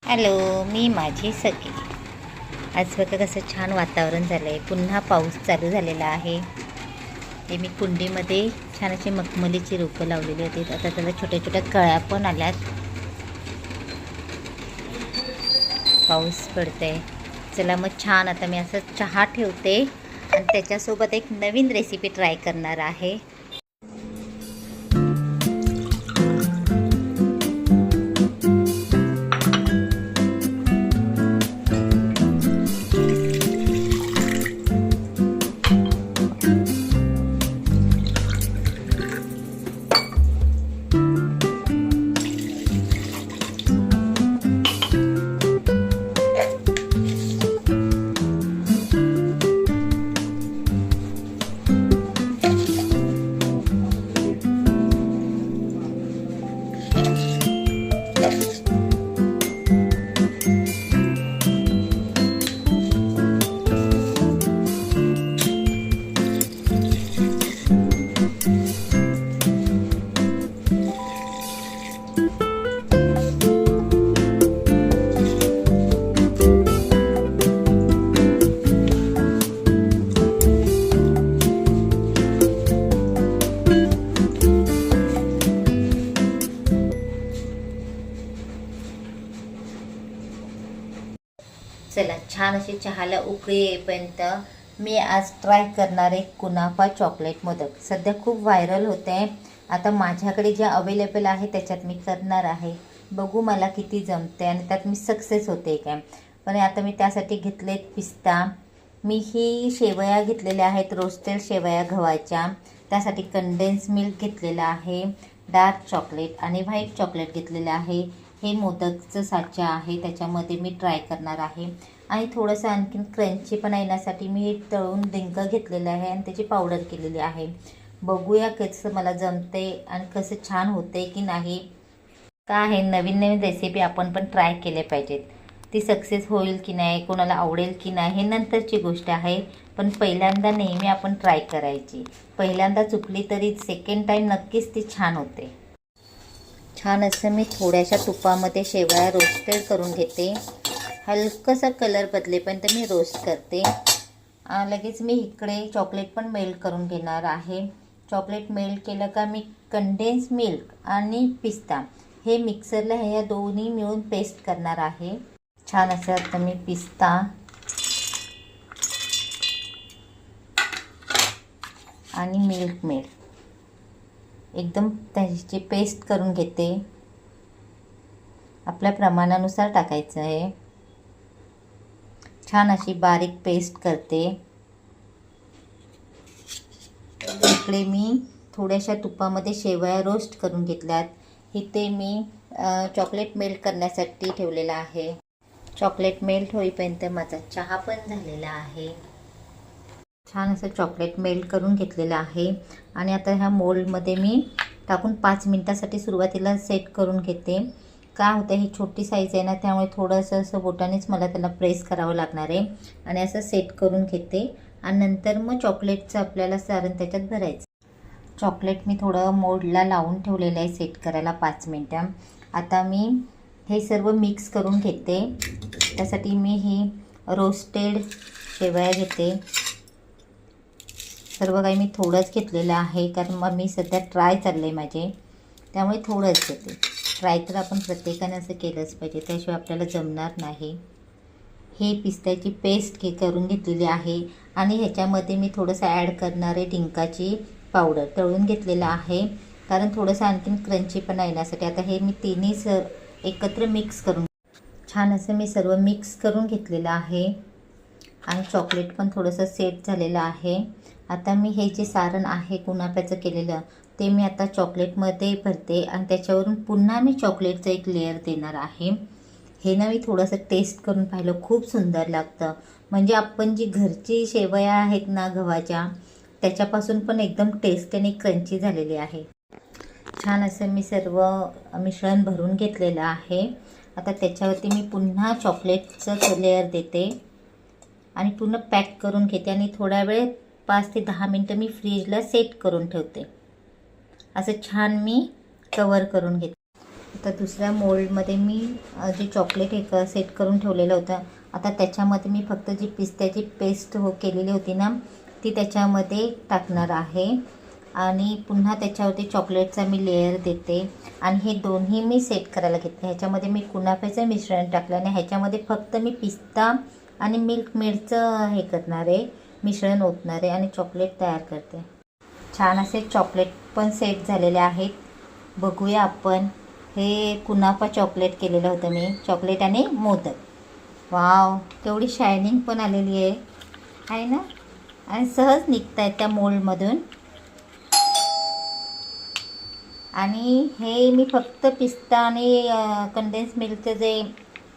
Hello, मी माझी सखी. आज बघा कसं छान वातावरण झालं आहे. पुन्हा पाऊस चालू झालेला आहे. हे मी कुंडीमध्ये छान अशी मखमलीची रोपं लावलेली होती. आता त्याला छोट्या छोट्या कळ्या पण आल्यात. पाऊस पडतंय. चला मग छान आता मी असं चहा ठेवते आणि त्याच्यासोबत एक नवीन रेसिपी ट्राय करणार आहे. चला छान अशी चहाला उकळी येईपर्यंत मी आज ट्राय करणार आहे कुनाफा चॉकलेट मोदक. सध्या खूप व्हायरल होते आहे. आता माझ्याकडे जे अवेलेबल आहे त्याच्यात मी करणार आहे. बघू मला किती जमते आणि त्यात मी सक्सेस होते काय. पण आता मी त्यासाठी घेतलेत पिस्ता. मी ही शेवया घेतलेल्या आहेत, रोस्टेड शेवया गव्हाच्या. त्यासाठी कंडेन्स मिल्क घेतलेलं आहे, डार्क चॉकलेट आणि व्हाईट चॉकलेट घेतलेलं आहे. हे मोदकचं साचा आहे, त्याच्यामध्ये मी ट्राय करणार आहे. आणि थोडंसं आणखीन क्रंची पण येण्यासाठी मी तळून डिंक घेतलेलं आहे आणि त्याची पावडर केलेली आहे. बघूया कसं मला जमते आणि कसं छान होते की नाही. का आहे नवीन नवीन रेसिपी आपण पण ट्राय केले पाहिजेत. ती सक्सेस होईल की नाही, कोणाला आवडेल की नाही हे नंतरची गोष्ट आहे. पण पहिल्यांदा नेहमी आपण ट्राय करायची. पहिल्यांदा चुकली तरी सेकंड टाईम नक्कीच ती छान होते. छान असं मी थोड्याशा तुपामध्ये शेवया रोस्टेड करून घेते. हलकंसं कलर बदलेपर्यंत मी रोस्ट करते. लगेच मी इकडे चॉकलेट पण मेल्ट करून घेणार आहे. चॉकलेट मेल्ट केलं का मी कंडेन्स मिल्क आणि पिस्ता हे मिक्सरला ह्या दोन्ही मिळून पेस्ट करणार आहे. छान असं आता मी पिस्ता आणि मिल्क मेड एकदम त्याची पेस्ट करून घेते. आपल्या प्रमाणानुसार टाकायचं आहे. छान अशी बारीक पेस्ट करते. इकडे मी थोड्याशा तुपामध्ये शेवया रोस्ट करून घेतल्यात. इथे मी चॉकलेट मेल्ट करण्यासाठी ठेवलेला आहे. चॉकलेट मेल्ट होईपर्यंत माझा चहा पण झालेला आहे. छान असं चॉकलेट मेल्ट करून घेतलेलं आहे. आणि आता ह्या मोल्डमध्ये मी टाकून 5 मिनटासाठी सुरुवातीला सेट करून घेते. काय होतं ही छोटी साईज आहे ना, त्यामुळे थोडंसं असं बोटानेच मला त्याला प्रेस करावं लागणार आहे. आणि असं सेट करून घेते आणि नंतर मग चॉकलेटचं आपल्याला सारण त्याच्यात भरायचं. चॉकलेट मी थोडं मोल्डला लावून ठेवलेलं आहे सेट करायला 5 मिनटं. आता मी हे सर्व मिक्स करून घेते. त्यासाठी मी ही रोस्टेड शेवया घेते. सर्व काही मी थोडंच घेतलेलं आहे, कारण मग मी सध्या ट्राय चाललं आहे माझे, त्यामुळे थोडंच घेते. ट्राय तर आपण प्रत्येकाने असं केलंच पाहिजे, त्याशिवाय आपल्याला जमणार नाही. हे पिस्त्याची पेस्ट करून घेतलेली आहे आणि ह्याच्यामध्ये मी थोडंसं ॲड करणार आहे डिंकाची पावडर. तळून घेतलेलं आहे कारण थोडंसं आणखीन क्रंचीपणा येण्यासाठी. आता हे मी तिन्ही एकत्र मिक्स करून छान असं मी सर्व मिक्स करून घेतलेलं आहे. आणि चॉकलेट पण थोडंसं सेट झालेलं आहे. आता मी हे जे सारण आहे कुनाफ्याचं केलेलं ते मी आता चॉकलेटमध्ये भरते आणि त्याच्यावरून पुन्हा मी चॉकलेटचं एक लेअर देणार आहे. हे ना मी थोडंसं टेस्ट करून पाहिलं, खूप सुंदर लागतं. म्हणजे आपण जी घरची शेवया आहेत ना गव्हाच्या, त्याच्यापासून पण एकदम टेस्ट आणि क्रंची झालेली आहे. छान असं मी सर्व मिश्रण भरून घेतलेलं आहे. आता त्याच्यावरती मी पुन्हा चॉकलेटचं लेअर देते आणि पूर्ण पॅक करून घेते आणि थोड्या वेळ 5 ते 10 मिनटं मी फ्रीजला सेट करून ठेवते. असं छान मी कवर करून घेते. आता दुसऱ्या मोल्डमध्ये मी जे चॉकलेट एक सेट करून ठेवलेलं होतं, आता त्याच्यामध्ये मी फक्त जी पिस्त्याची पेस्ट केलेली होती ना ती त्याच्यामध्ये टाकणार आहे आणि पुन्हा त्याच्यावरती चॉकलेटचा मी लेअर देते आणि हे दोन्ही मी सेट करायला घेतले. ह्याच्यामध्ये मी कुनाफ्याचं मिश्रण टाकलं आणि ह्याच्यामध्ये फक्त मी पिस्ता आणि मिल्क मेडचं हे करणार आहे, मिश्रण ओतणार आहे आणि चॉकलेट तयार करते. छान असे चॉकलेट पण सेट झालेले आहेत. बघूया आपण. हे कुनाफा चॉकलेट केलेलं होतं मी, चॉकलेट आणि मोदक. वाव, केवढी शायनिंग पण आलेली आहे ना, आणि सहज निघत आहेत त्या मोल्डमधून. आणि हे मी फक्त पिस्ता आणि कंडेन्स मिल्कचे जे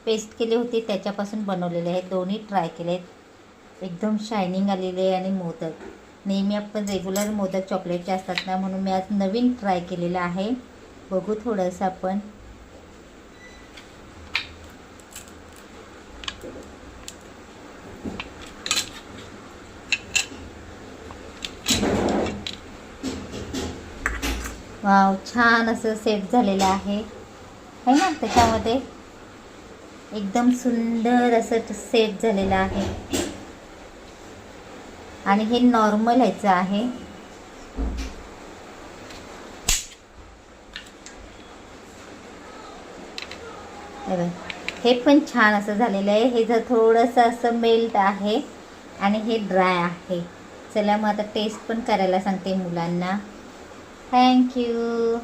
पेस्ट केली होती त्याच्यापासून बनवलेले आहेत. दोन्ही ट्राय केले आहेत, एकदम शायनिंग आलेले आहे. आणि मोदक नेहमी आपण रेग्युलर मोदक चॉकलेटचे असतात ना, म्हणून मी आज नवीन ट्राय केलेलं आहे. बघू थोडंसं आपण. वाव, छान असं सेट झालेलं आहे ना. त्याच्यामध्ये एकदम सुंदर असं सेट झालेलं आहे. आणि हे नॉर्मल ह्याचं आहे. हे पण छान असं झालेलं आहे. हे जर थोडंसं असं मेल्ट आहे आणि हे ड्राय आहे. चला मग आता टेस्ट पण करायला सांगते मुलांना. थँक्यू.